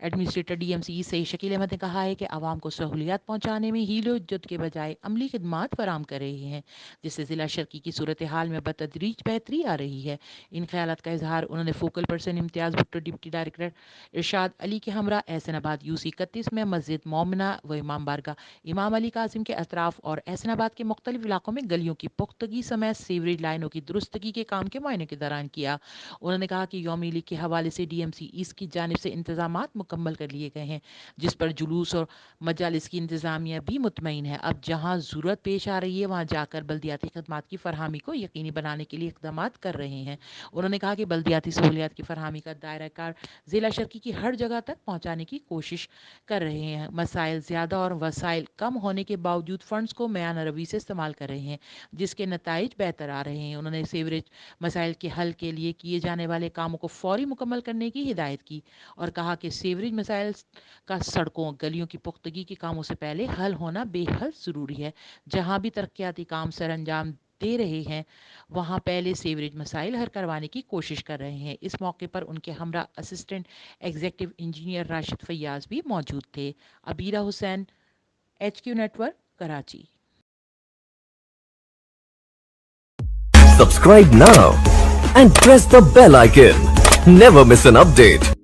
Administrator DMCE सही शकील अहमद ने कहा है कि आवाम को सहूलियात पहुँचाने में हीलो इज्जत के बजाय अमली खदमात फराम कर रहे हैं, जिससे ज़िला शर्की की सूरत हाल में बतदरीज बेहतरी आ रही है। इन ख्यालात का इजहार उन्होंने फोकल पर्सन इम्तियाज़ भुट्टो, डिप्टी डायरेक्टर इरशाद अली के हमरा एहसनाबाद UC 31 में मस्जिद मोमिना व इमाम बारगाह इमाम अली कासिम के अतराफ और एहसनाबाद के मुख्तलिफ इलाकों में गलियों की पुख्तगी समेत सीवरेज लाइनों की दुरुस्तगी के काम के मुआयने के दौरान किया। उन्होंने कहा कि यौमी लीग के हवाले से DMCE की जानिब से इंतजामात मुकम्मल कर लिए गए हैं, जिस पर जुलूस और मजालिस की इंतजामिया भी मुतमईन है। अब जहाँ ज़रूरत पेश आ रही है वहाँ जाकर बल्दियाती खदमात की फरहमी को यकीनी बनाने के लिए इक़दामात कर रहे हैं। उन्होंने कहा कि बल्दियाती सहूलियात की फरहमी का दायरा कार ज़िला शर्की की हर जगह तक पहुँचाने की कोशिश कर रहे हैं। मसाइल ज़्यादा और वसाइल कम होने के बावजूद फ़ंड्स को मयाना रवि से इस्तेमाल कर रहे हैं, जिसके नताइज बेहतर आ रहे हैं। उन्होंने सीवरेज मसाइल के हल के लिए किए जाने वाले कामों को फौरी मुकम्मल करने की हिदायत की और कहा कि सीवरेज मसाइल का सड़कों गलियों की पुख्तगी के कामों से पहले हल होना बेहद ज़रूरी है। जहाँ भी तरक्याती काम सर अंजाम दे रहे हैं वहाँ पहले सीवरेज मसाइल हल करवाने की कोशिश कर रहे हैं। इस मौके पर उनके हमरा assistant executive engineer Rashid Faiyaz भी मौजूद थे। Abira Hussain, HQ network, Karachi. Subscribe now and press the bell icon. Never miss an update.